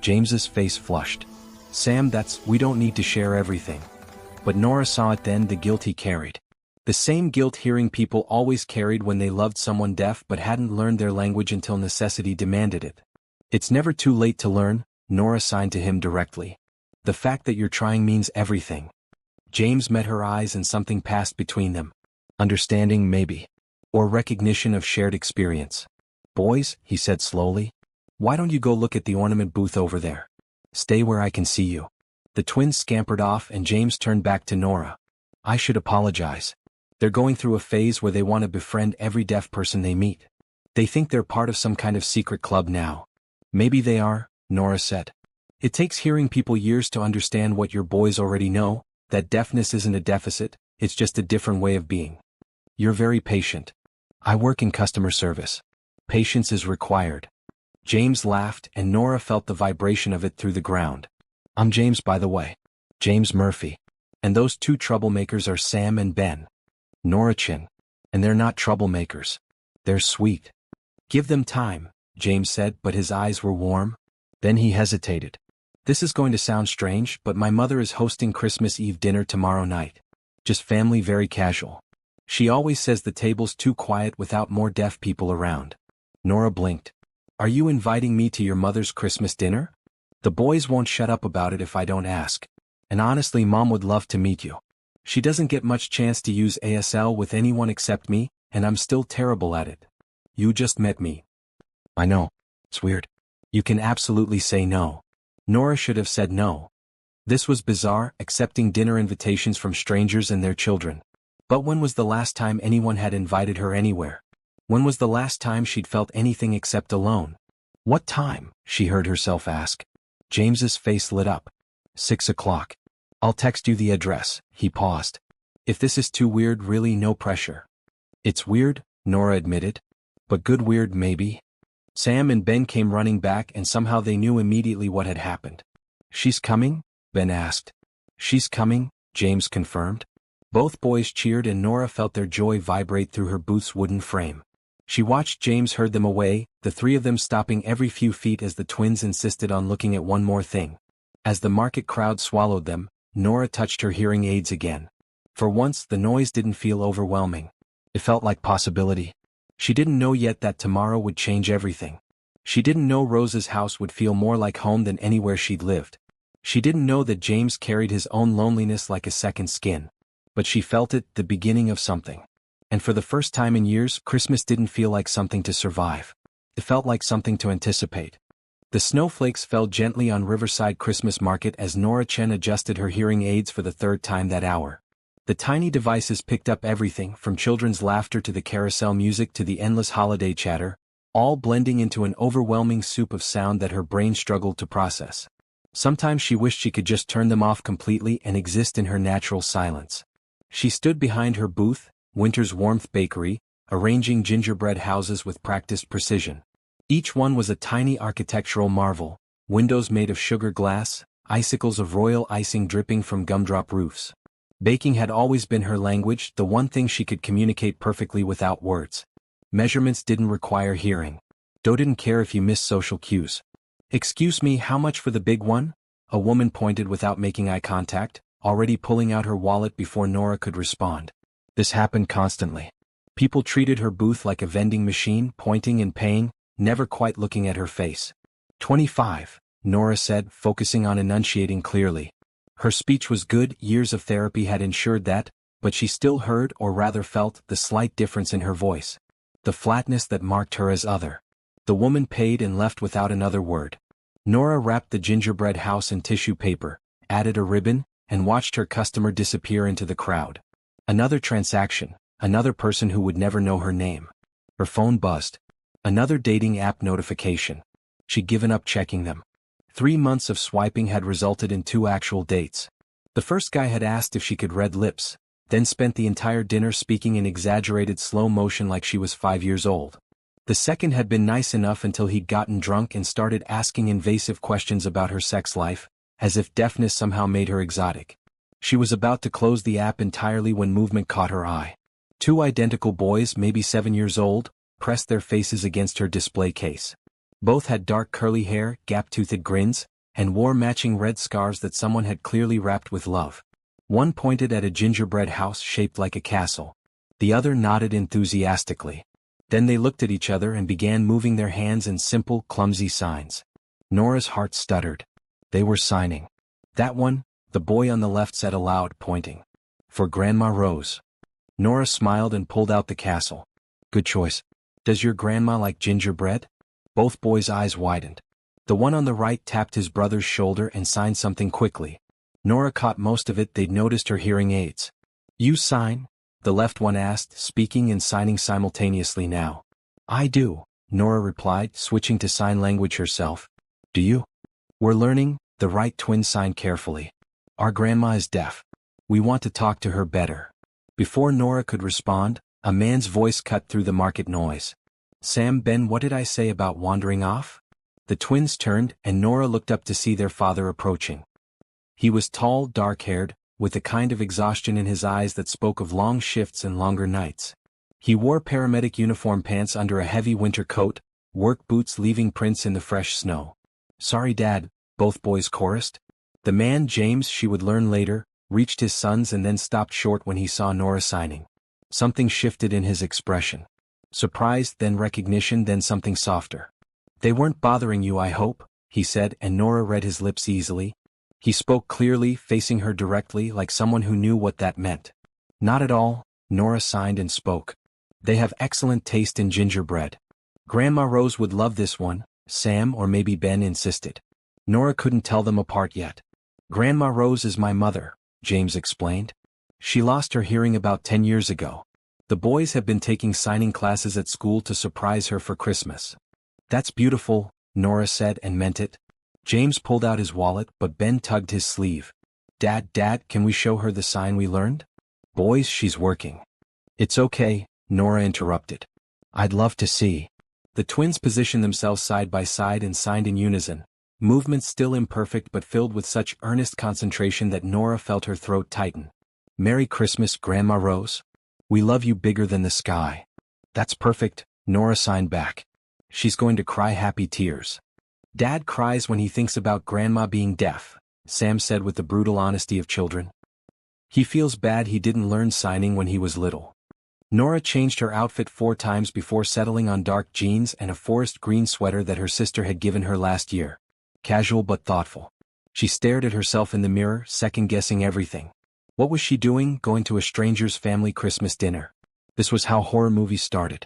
James's face flushed. Sam, we don't need to share everything. But Nora saw it then, the guilt he carried. The same guilt hearing people always carried when they loved someone deaf but hadn't learned their language until necessity demanded it. It's never too late to learn, Nora signed to him directly. The fact that you're trying means everything. James met her eyes and something passed between them. Understanding, maybe. Or recognition of shared experience. Boys, he said slowly. Why don't you go look at the ornament booth over there? Stay where I can see you. The twins scampered off and James turned back to Nora. I should apologize. They're going through a phase where they want to befriend every deaf person they meet. They think they're part of some kind of secret club now. Maybe they are, Nora said. It takes hearing people years to understand what your boys already know, that deafness isn't a deficit, it's just a different way of being. You're very patient. I work in customer service. Patience is required. James laughed and Nora felt the vibration of it through the ground. I'm James, by the way. James Murphy. And those two troublemakers are Sam and Ben. Nora chin. And they're not troublemakers. They're sweet. Give them time, James said, but his eyes were warm. Then he hesitated. This is going to sound strange, but my mother is hosting Christmas Eve dinner tomorrow night. Just family, very casual. She always says the table's too quiet without more deaf people around. Nora blinked. Are you inviting me to your mother's Christmas dinner? The boys won't shut up about it if I don't ask. And honestly, Mom would love to meet you. She doesn't get much chance to use ASL with anyone except me, and I'm still terrible at it. You just met me. I know. It's weird. You can absolutely say no. Nora should have said no. This was bizarre, accepting dinner invitations from strangers and their children. But when was the last time anyone had invited her anywhere? When was the last time she'd felt anything except alone? What time? She heard herself ask. James's face lit up. 6 o'clock. I'll text you the address. He paused. If this is too weird, really no pressure. It's weird, Nora admitted. But good weird, maybe. Sam and Ben came running back and somehow they knew immediately what had happened. She's coming? Ben asked. She's coming, James confirmed. Both boys cheered and Nora felt their joy vibrate through her booth's wooden frame. She watched James herd them away, the three of them stopping every few feet as the twins insisted on looking at one more thing. As the market crowd swallowed them, Nora touched her hearing aids again. For once, the noise didn't feel overwhelming. It felt like possibility. She didn't know yet that tomorrow would change everything. She didn't know Rose's house would feel more like home than anywhere she'd lived. She didn't know that James carried his own loneliness like a second skin. But she felt it, the beginning of something. And for the first time in years, Christmas didn't feel like something to survive. It felt like something to anticipate. The snowflakes fell gently on Riverside Christmas Market as Nora Chen adjusted her hearing aids for the third time that hour. The tiny devices picked up everything from children's laughter to the carousel music to the endless holiday chatter, all blending into an overwhelming soup of sound that her brain struggled to process. Sometimes she wished she could just turn them off completely and exist in her natural silence. She stood behind her booth, Winter's Warmth Bakery, arranging gingerbread houses with practiced precision. Each one was a tiny architectural marvel, windows made of sugar glass, icicles of royal icing dripping from gumdrop roofs. Baking had always been her language, the one thing she could communicate perfectly without words. Measurements didn't require hearing. Dough didn't care if you missed social cues. Excuse me, how much for the big one? A woman pointed without making eye contact, already pulling out her wallet before Nora could respond. This happened constantly. People treated her booth like a vending machine, pointing and paying, never quite looking at her face. 25, Nora said, focusing on enunciating clearly. Her speech was good, years of therapy had ensured that, but she still heard, or rather felt, the slight difference in her voice. The flatness that marked her as other. The woman paid and left without another word. Nora wrapped the gingerbread house in tissue paper, added a ribbon, and watched her customer disappear into the crowd. Another transaction, another person who would never know her name. Her phone buzzed. Another dating app notification. She'd given up checking them. 3 months of swiping had resulted in 2 actual dates. The first guy had asked if she could read lips, then spent the entire dinner speaking in exaggerated slow motion like she was 5 years old. The second had been nice enough until he'd gotten drunk and started asking invasive questions about her sex life, as if deafness somehow made her exotic. She was about to close the app entirely when movement caught her eye. 2 identical boys, maybe 7 years old, pressed their faces against her display case. Both had dark curly hair, gap-toothed grins, and wore matching red scarves that someone had clearly wrapped with love. One pointed at a gingerbread house shaped like a castle. The other nodded enthusiastically. Then they looked at each other and began moving their hands in simple, clumsy signs. Nora's heart stuttered. They were signing. That one, the boy on the left said aloud, pointing. For Grandma Rose. Nora smiled and pulled out the castle. Good choice. Does your grandma like gingerbread? Both boys' eyes widened. The one on the right tapped his brother's shoulder and signed something quickly. Nora caught most of it. They'd noticed her hearing aids. You sign? The left one asked, speaking and signing simultaneously now. I do, Nora replied, switching to sign language herself. Do you? We're learning, the right twin signed carefully. Our grandma is deaf. We want to talk to her better. Before Nora could respond, a man's voice cut through the market noise. Sam, Ben, what did I say about wandering off? The twins turned, and Nora looked up to see their father approaching. He was tall, dark-haired, with a kind of exhaustion in his eyes that spoke of long shifts and longer nights. He wore paramedic uniform pants under a heavy winter coat, work boots leaving prints in the fresh snow. Sorry, Dad, both boys chorused. The man, James, she would learn later, reached his sons and then stopped short when he saw Nora signing. Something shifted in his expression. Surprise, then recognition, then something softer. They weren't bothering you, I hope, he said, and Nora read his lips easily. He spoke clearly, facing her directly like someone who knew what that meant. Not at all, Nora signed and spoke. They have excellent taste in gingerbread. Grandma Rose would love this one, Sam or maybe Ben insisted. Nora couldn't tell them apart yet. Grandma Rose is my mother, James explained. She lost her hearing about 10 years ago. The boys have been taking signing classes at school to surprise her for Christmas. That's beautiful, Nora said and meant it. James pulled out his wallet, but Ben tugged his sleeve. Dad, can we show her the sign we learned? Boys, she's working. It's okay, Nora interrupted. I'd love to see. The twins positioned themselves side by side and signed in unison, movements still imperfect but filled with such earnest concentration that Nora felt her throat tighten. Merry Christmas, Grandma Rose. We love you bigger than the sky. That's perfect, Nora signed back. She's going to cry happy tears. Dad cries when he thinks about Grandma being deaf, Sam said with the brutal honesty of children. He feels bad he didn't learn signing when he was little. Nora changed her outfit 4 times before settling on dark jeans and a forest green sweater that her sister had given her last year. Casual but thoughtful. She stared at herself in the mirror, second-guessing everything. What was she doing, going to a stranger's family Christmas dinner? This was how horror movies started.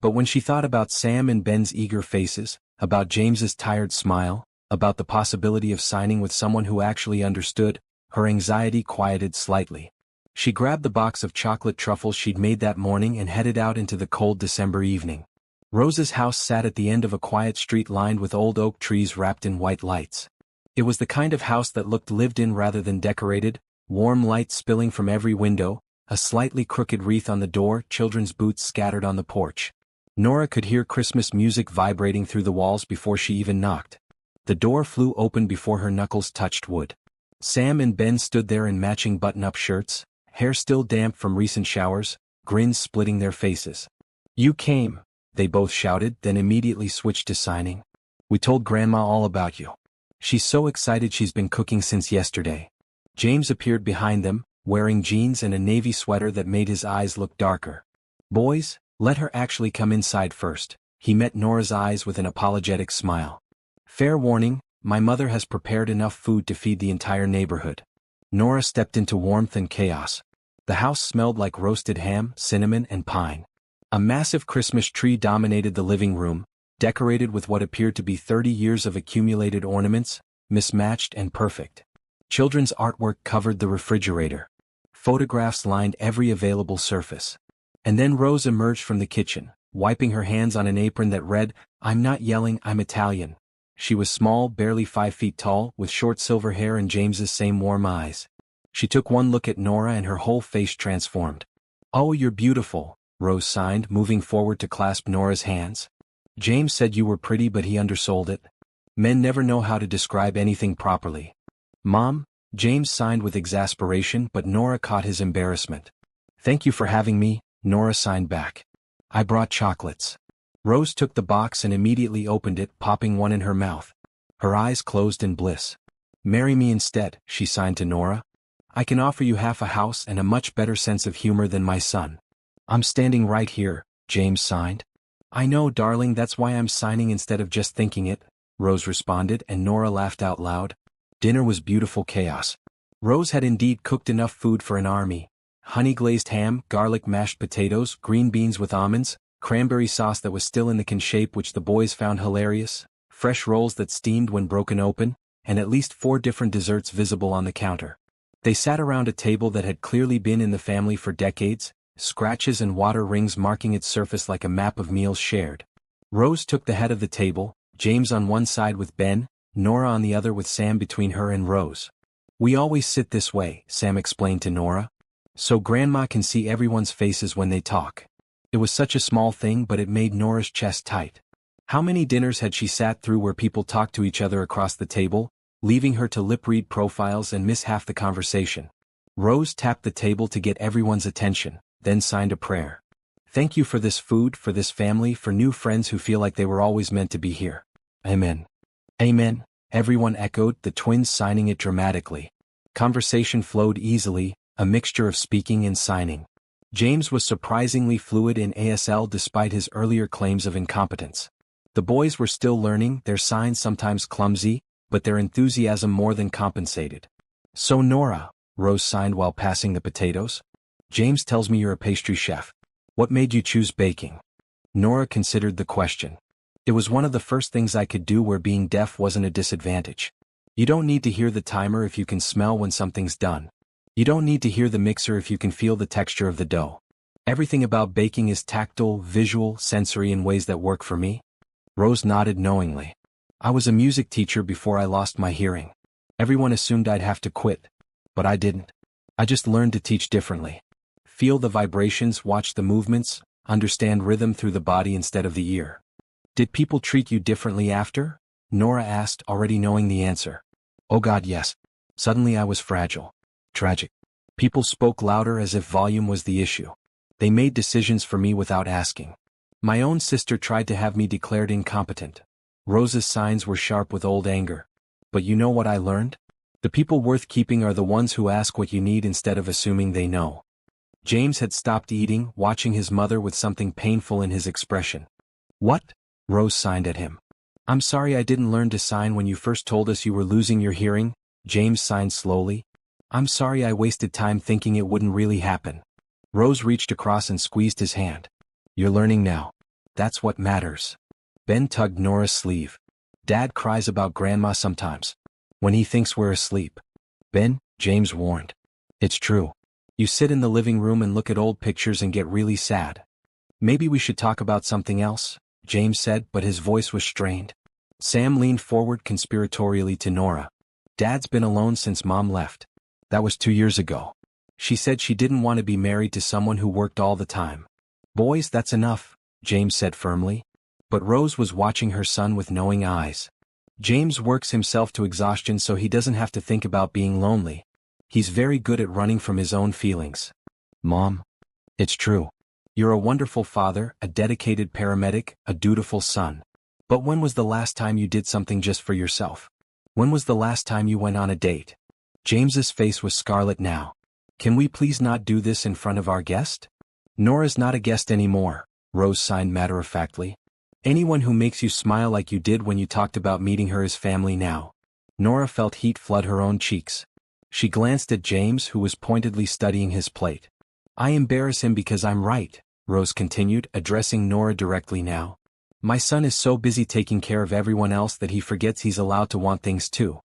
But when she thought about Sam and Ben's eager faces, about James's tired smile, about the possibility of signing with someone who actually understood, her anxiety quieted slightly. She grabbed the box of chocolate truffles she'd made that morning and headed out into the cold December evening. Rose's house sat at the end of a quiet street lined with old oak trees wrapped in white lights. It was the kind of house that looked lived in rather than decorated, warm light spilling from every window, a slightly crooked wreath on the door, children's boots scattered on the porch. Nora could hear Christmas music vibrating through the walls before she even knocked. The door flew open before her knuckles touched wood. Sam and Ben stood there in matching button-up shirts, hair still damp from recent showers, grins splitting their faces. You came, they both shouted, then immediately switched to signing. We told Grandma all about you. She's so excited she's been cooking since yesterday. James appeared behind them, wearing jeans and a navy sweater that made his eyes look darker. Boys, let her actually come inside first. He met Nora's eyes with an apologetic smile. Fair warning, my mother has prepared enough food to feed the entire neighborhood. Nora stepped into warmth and chaos. The house smelled like roasted ham, cinnamon, and pine. A massive Christmas tree dominated the living room, decorated with what appeared to be 30 years of accumulated ornaments, mismatched and perfect. Children's artwork covered the refrigerator. Photographs lined every available surface. And then Rose emerged from the kitchen, wiping her hands on an apron that read, I'm not yelling, I'm Italian. She was small, barely 5 feet tall, with short silver hair and James's same warm eyes. She took one look at Nora and her whole face transformed. Oh, you're beautiful, Rose signed, moving forward to clasp Nora's hands. James said you were pretty, but he undersold it. Men never know how to describe anything properly. Mom, James signed with exasperation, but Nora caught his embarrassment. Thank you for having me, Nora signed back. I brought chocolates. Rose took the box and immediately opened it, popping one in her mouth. Her eyes closed in bliss. "Marry me instead," she signed to Nora. "I can offer you half a house and a much better sense of humor than my son." "I'm standing right here," James signed. "I know, darling, that's why I'm signing instead of just thinking it," Rose responded, and Nora laughed out loud. Dinner was beautiful chaos. Rose had indeed cooked enough food for an army. Honey-glazed ham, garlic mashed potatoes, green beans with almonds, cranberry sauce that was still in the can shape which the boys found hilarious, fresh rolls that steamed when broken open, and at least 4 different desserts visible on the counter. They sat around a table that had clearly been in the family for decades, scratches and water rings marking its surface like a map of meals shared. Rose took the head of the table, James on one side with Ben, Nora on the other with Sam between her and Rose. "We always sit this way," Sam explained to Nora. "So Grandma can see everyone's faces when they talk." It was such a small thing, but it made Nora's chest tight. How many dinners had she sat through where people talked to each other across the table, leaving her to lip-read profiles and miss half the conversation? Rose tapped the table to get everyone's attention, then signed a prayer. "Thank you for this food, for this family, for new friends who feel like they were always meant to be here. Amen." "Amen," everyone echoed, the twins signing it dramatically. Conversation flowed easily, a mixture of speaking and signing. James was surprisingly fluid in ASL despite his earlier claims of incompetence. The boys were still learning, their signs sometimes clumsy, but their enthusiasm more than compensated. "So Nora," Rose signed while passing the potatoes. "James tells me you're a pastry chef. What made you choose baking?" Nora considered the question. "It was one of the first things I could do where being deaf wasn't a disadvantage. You don't need to hear the timer if you can smell when something's done. You don't need to hear the mixer if you can feel the texture of the dough. Everything about baking is tactile, visual, sensory in ways that work for me." Rose nodded knowingly. "I was a music teacher before I lost my hearing. Everyone assumed I'd have to quit. But I didn't. I just learned to teach differently. Feel the vibrations, watch the movements, understand rhythm through the body instead of the ear." "Did people treat you differently after?" Nora asked, already knowing the answer. "Oh God, yes. Suddenly I was fragile. Tragic. People spoke louder as if volume was the issue. They made decisions for me without asking. My own sister tried to have me declared incompetent." Rose's signs were sharp with old anger. "But you know what I learned? The people worth keeping are the ones who ask what you need instead of assuming they know." James had stopped eating, watching his mother with something painful in his expression. "What?" Rose signed at him. "I'm sorry I didn't learn to sign when you first told us you were losing your hearing," James signed slowly. "I'm sorry I wasted time thinking it wouldn't really happen." Rose reached across and squeezed his hand. "You're learning now. That's what matters." Ben tugged Nora's sleeve. "Dad cries about Grandma sometimes. When he thinks we're asleep." "Ben," James warned. "It's true. You sit in the living room and look at old pictures and get really sad." "Maybe we should talk about something else," James said, but his voice was strained. Sam leaned forward conspiratorially to Nora. "Dad's been alone since Mom left. That was 2 years ago. She said she didn't want to be married to someone who worked all the time." "Boys, that's enough," James said firmly. But Rose was watching her son with knowing eyes. "James works himself to exhaustion so he doesn't have to think about being lonely. He's very good at running from his own feelings." "Mom. It's true. You're a wonderful father, a dedicated paramedic, a dutiful son. But when was the last time you did something just for yourself? When was the last time you went on a date?" James's face was scarlet now. "Can we please not do this in front of our guest?" "Nora's not a guest anymore," Rose signed matter-of-factly. "Anyone who makes you smile like you did when you talked about meeting her is family now." Nora felt heat flood her own cheeks. She glanced at James, who was pointedly studying his plate. "I embarrass him because I'm right," Rose continued, addressing Nora directly now. "My son is so busy taking care of everyone else that he forgets he's allowed to want things too.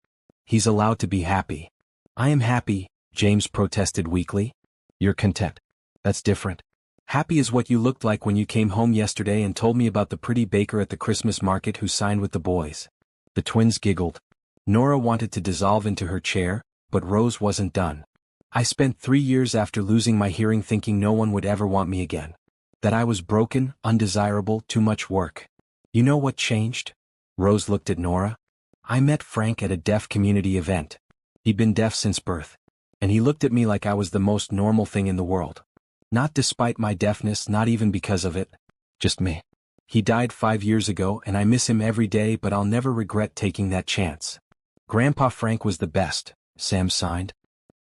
He's allowed to be happy." "I am happy," James protested weakly. "You're content. That's different. Happy is what you looked like when you came home yesterday and told me about the pretty baker at the Christmas market who signed with the boys." The twins giggled. Nora wanted to dissolve into her chair, but Rose wasn't done. "I spent 3 years after losing my hearing thinking no one would ever want me again. That I was broken, undesirable, too much work. You know what changed?" Rose looked at Nora. "I met Frank at a deaf community event. He'd been deaf since birth. And he looked at me like I was the most normal thing in the world. Not despite my deafness, not even because of it. Just me. He died 5 years ago and I miss him every day, but I'll never regret taking that chance. Grandpa Frank was the best, Sam signed.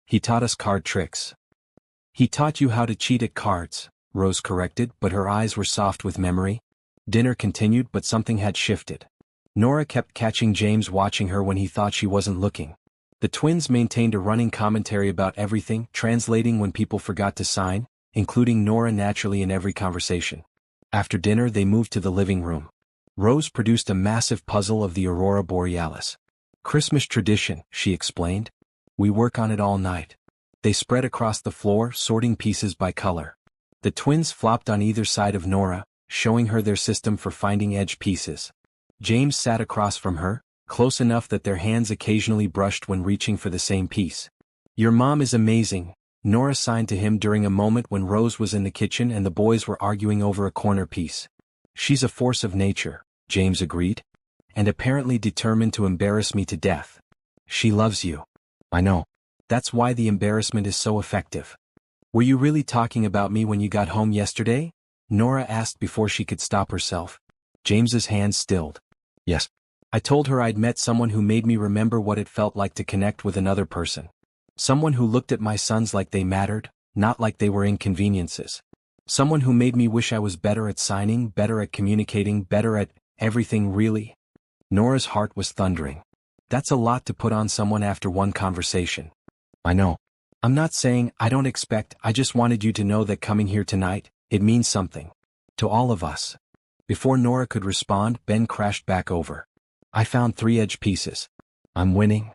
He taught us card tricks. He taught you how to cheat at cards, Rose corrected, but her eyes were soft with memory. Dinner continued, but something had shifted. Nora kept catching James watching her when he thought she wasn't looking. The twins maintained a running commentary about everything, translating when people forgot to sign, including Nora naturally in every conversation. After dinner they moved to the living room. Rose produced a massive puzzle of the aurora borealis. Christmas tradition, she explained. We work on it all night. They spread across the floor, sorting pieces by color. The twins flopped on either side of Nora, showing her their system for finding edge pieces. James sat across from her, close enough that their hands occasionally brushed when reaching for the same piece. Your mom is amazing, Nora signed to him during a moment when Rose was in the kitchen and the boys were arguing over a corner piece. She's a force of nature, James agreed. And apparently determined to embarrass me to death. She loves you. I know. That's why the embarrassment is so effective. Were you really talking about me when you got home yesterday? Nora asked before she could stop herself. James's hands stilled. Yes. I told her I'd met someone who made me remember what it felt like to connect with another person. Someone who looked at my sons like they mattered, not like they were inconveniences. Someone who made me wish I was better at signing, better at communicating, better at everything really. Nora's heart was thundering. That's a lot to put on someone after one conversation. I know. I'm not saying I don't expect, I just wanted you to know that coming here tonight, it means something. To all of us. Before Nora could respond, Ben crashed back over. I found 3 edge pieces. I'm winning.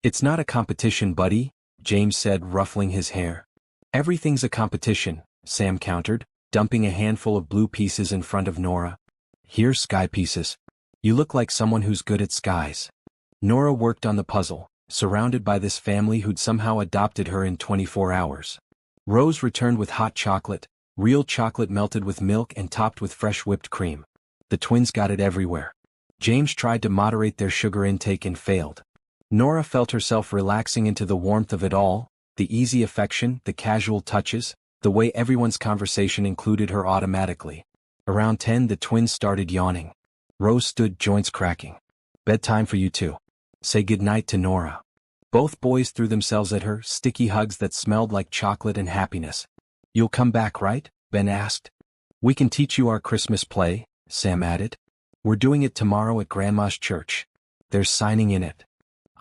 It's not a competition, buddy, James said, ruffling his hair. Everything's a competition, Sam countered, dumping a handful of blue pieces in front of Nora. Here's sky pieces. You look like someone who's good at skies. Nora worked on the puzzle, surrounded by this family who'd somehow adopted her in 24 hours. Rose returned with hot chocolate, real chocolate melted with milk and topped with fresh whipped cream. The twins got it everywhere. James tried to moderate their sugar intake and failed. Nora felt herself relaxing into the warmth of it all, the easy affection, the casual touches, the way everyone's conversation included her automatically. Around 10 the twins started yawning. Rose stood, joints cracking. Bedtime for you too. Say goodnight to Nora. Both boys threw themselves at her, sticky hugs that smelled like chocolate and happiness. You'll come back, right? Ben asked. We can teach you our Christmas play, Sam added. We're doing it tomorrow at Grandma's church. There's signing in it.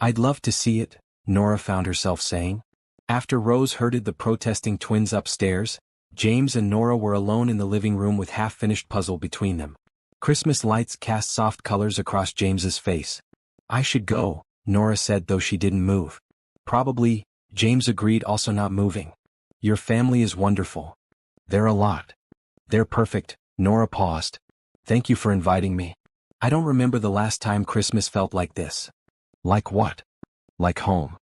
I'd love to see it, Nora found herself saying. After Rose herded the protesting twins upstairs, James and Nora were alone in the living room with half-finished puzzle between them. Christmas lights cast soft colors across James's face. I should go, Nora said, though she didn't move. Probably, James agreed, also not moving. Your family is wonderful. They're a lot. They're perfect, Nora paused. Thank you for inviting me. I don't remember the last time Christmas felt like this. Like what? Like home.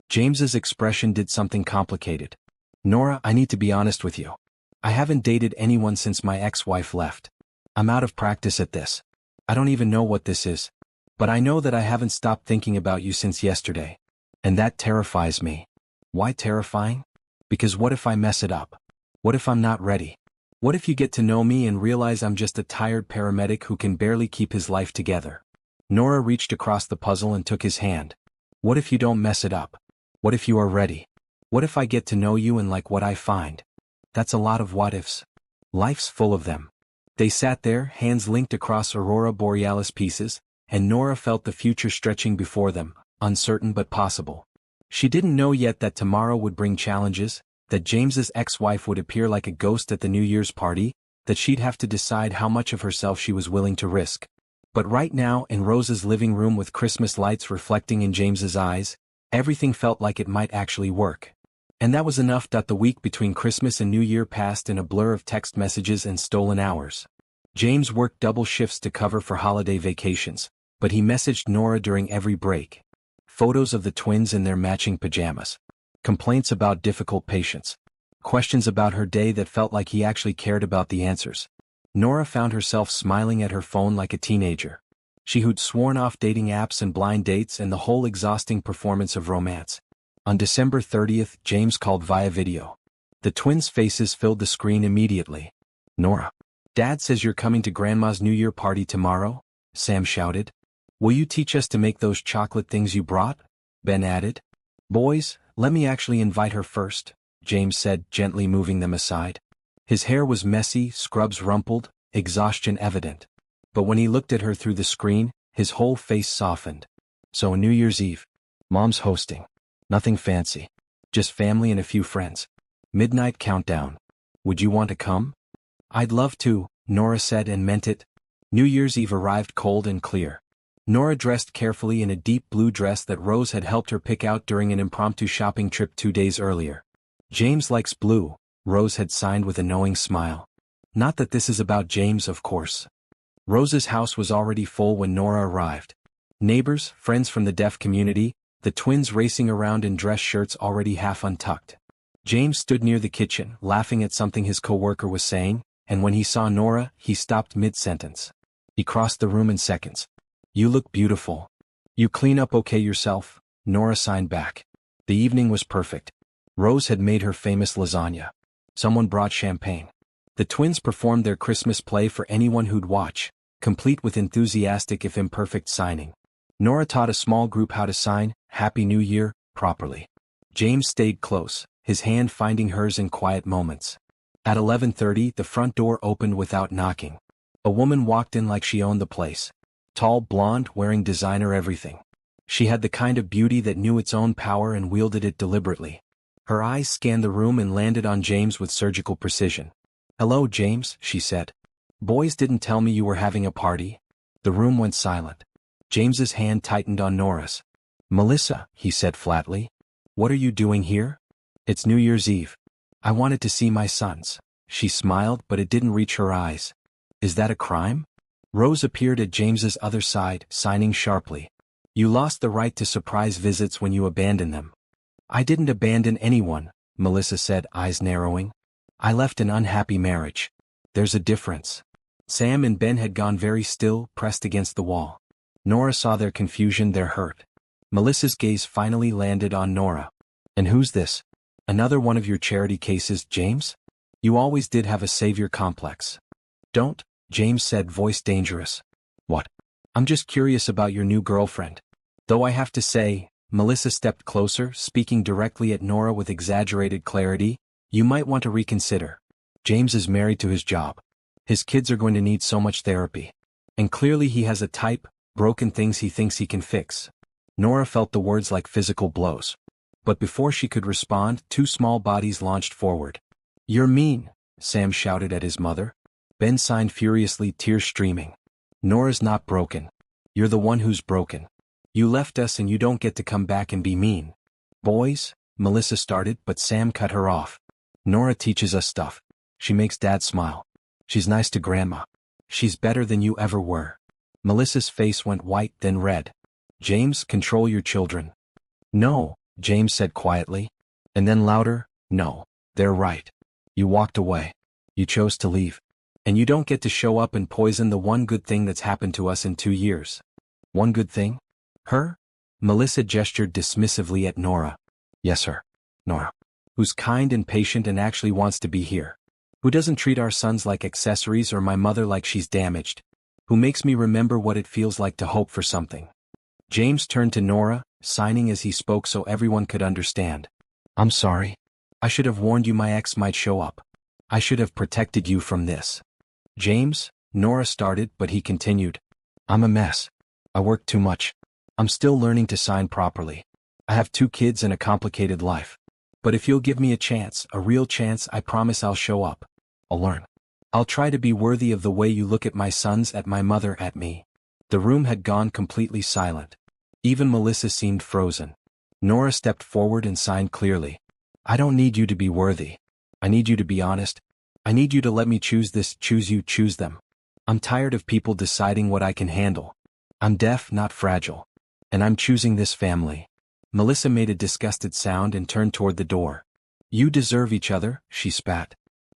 James's expression did something complicated. Nora, I need to be honest with you. I haven't dated anyone since my ex-wife left. I'm out of practice at this. I don't even know what this is. But I know that I haven't stopped thinking about you since yesterday. And that terrifies me. Why terrifying? Because what if I mess it up? What if I'm not ready? What if you get to know me and realize I'm just a tired paramedic who can barely keep his life together? Nora reached across the puzzle and took his hand. What if you don't mess it up? What if you are ready? What if I get to know you and like what I find? That's a lot of what ifs. Life's full of them. They sat there, hands linked across aurora borealis pieces, and Nora felt the future stretching before them, uncertain but possible. She didn't know yet that tomorrow would bring challenges, that James's ex-wife would appear like a ghost at the New Year's party, that she'd have to decide how much of herself she was willing to risk. But right now, in Rose's living room with Christmas lights reflecting in James's eyes, everything felt like it might actually work. And that was enough. The week between Christmas and New Year passed in a blur of text messages and stolen hours. James worked double shifts to cover for holiday vacations, but he messaged Nora during every break. Photos of the twins in their matching pajamas. Complaints about difficult patients. Questions about her day that felt like he actually cared about the answers. Nora found herself smiling at her phone like a teenager. She who'd sworn off dating apps and blind dates and the whole exhausting performance of romance. On December 30th, James called via video. The twins' faces filled the screen immediately. Nora. Dad says you're coming to Grandma's New Year party tomorrow, Sam shouted. Will you teach us to make those chocolate things you brought? Ben added. Boys, let me actually invite her first, James said, gently moving them aside. His hair was messy, scrubs rumpled, exhaustion evident. But when he looked at her through the screen, his whole face softened. So on New Year's Eve, Mom's hosting. Nothing fancy. Just family and a few friends. Midnight countdown. Would you want to come? I'd love to, Nora said and meant it. New Year's Eve arrived cold and clear. Nora dressed carefully in a deep blue dress that Rose had helped her pick out during an impromptu shopping trip 2 days earlier. James likes blue, Rose had signed with a knowing smile. Not that this is about James, of course. Rose's house was already full when Nora arrived. Neighbors, friends from the deaf community, the twins racing around in dress shirts already half untucked. James stood near the kitchen, laughing at something his coworker was saying, and when he saw Nora, he stopped mid-sentence. He crossed the room in seconds. You look beautiful. You clean up okay yourself, Nora signed back. The evening was perfect. Rose had made her famous lasagna. Someone brought champagne. The twins performed their Christmas play for anyone who'd watch, complete with enthusiastic if imperfect signing. Nora taught a small group how to sign, Happy New Year, properly. James stayed close, his hand finding hers in quiet moments. At 11:30, the front door opened without knocking. A woman walked in like she owned the place. Tall, blonde, wearing designer everything. She had the kind of beauty that knew its own power and wielded it deliberately. Her eyes scanned the room and landed on James with surgical precision. Hello, James, she said. Boys didn't tell me you were having a party. The room went silent. James's hand tightened on Nora's. Melissa, he said flatly. What are you doing here? It's New Year's Eve. I wanted to see my sons. She smiled, but it didn't reach her eyes. Is that a crime? Rose appeared at James's other side, signing sharply. You lost the right to surprise visits when you abandoned them. I didn't abandon anyone, Melissa said, eyes narrowing. I left an unhappy marriage. There's a difference. Sam and Ben had gone very still, pressed against the wall. Nora saw their confusion, their hurt. Melissa's gaze finally landed on Nora. And who's this? Another one of your charity cases, James? You always did have a savior complex. Don't, James said, voice dangerous. What? I'm just curious about your new girlfriend. Though I have to say, Melissa stepped closer, speaking directly at Nora with exaggerated clarity, you might want to reconsider. James is married to his job. His kids are going to need so much therapy. And clearly he has a type, broken things he thinks he can fix. Nora felt the words like physical blows. But before she could respond, 2 small bodies launched forward. You're mean, Sam shouted at his mother. Ben signed furiously, tears streaming. Nora's not broken. You're the one who's broken. You left us and you don't get to come back and be mean. Boys, Melissa started, but Sam cut her off. Nora teaches us stuff. She makes Dad smile. She's nice to Grandma. She's better than you ever were. Melissa's face went white, then red. James, control your children. No, James said quietly. And then louder, no, they're right. You walked away. You chose to leave. And you don't get to show up and poison the one good thing that's happened to us in 2 years. One good thing? Her? Melissa gestured dismissively at Nora. Yes, her. Nora. Who's kind and patient and actually wants to be here. Who doesn't treat our sons like accessories or my mother like she's damaged. Who makes me remember what it feels like to hope for something. James turned to Nora, signing as he spoke so everyone could understand. I'm sorry. I should have warned you my ex might show up. I should have protected you from this. James, Nora started, but he continued. I'm a mess. I work too much. I'm still learning to sign properly. I have 2 kids and a complicated life. But if you'll give me a chance, a real chance, I promise I'll show up. I'll learn. I'll try to be worthy of the way you look at my sons, at my mother, at me. The room had gone completely silent. Even Melissa seemed frozen. Nora stepped forward and signed clearly. I don't need you to be worthy. I need you to be honest. I need you to let me choose this, choose you, choose them. I'm tired of people deciding what I can handle. I'm deaf, not fragile. And I'm choosing this family. Melissa made a disgusted sound and turned toward the door. You deserve each other, she spat.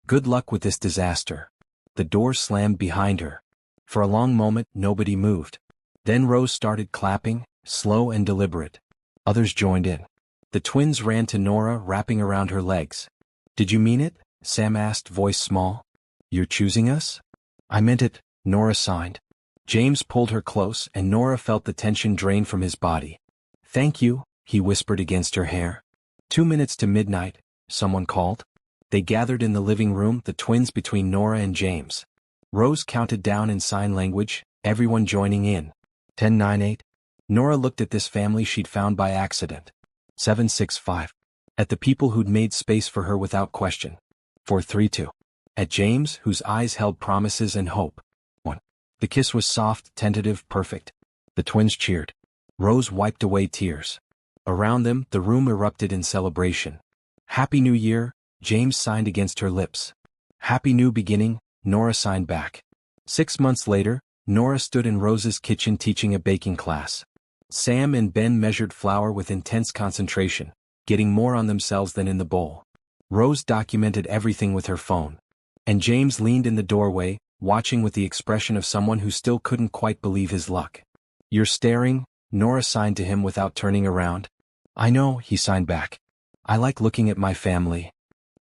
Good luck with this disaster. The door slammed behind her. For a long moment, nobody moved. Then Rose started clapping, slow and deliberate. Others joined in. The twins ran to Nora, wrapping around her legs. Did you mean it? Sam asked, voice small. You're choosing us? I meant it, Nora signed. James pulled her close and Nora felt the tension drain from his body. Thank you, he whispered against her hair. 2 minutes to midnight, someone called. They gathered in the living room, the twins between Nora and James. Rose counted down in sign language, everyone joining in. 10, 9, 8. Nora looked at this family she'd found by accident. 7, 6, 5. At the people who'd made space for her without question. 4, 3, 2. At James, whose eyes held promises and hope. 1. The kiss was soft, tentative, perfect. The twins cheered. Rose wiped away tears. Around them, the room erupted in celebration. Happy New Year, James signed against her lips. Happy New Beginning, Nora signed back. 6 months later, Nora stood in Rose's kitchen teaching a baking class. Sam and Ben measured flour with intense concentration, getting more on themselves than in the bowl. Rose documented everything with her phone. And James leaned in the doorway, watching with the expression of someone who still couldn't quite believe his luck. You're staring, Nora signed to him without turning around. I know, he signed back. I like looking at my family.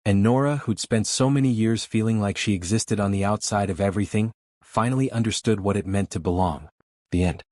And Nora, who'd spent so many years feeling like she existed on the outside of everything, finally understood what it meant to belong. The end.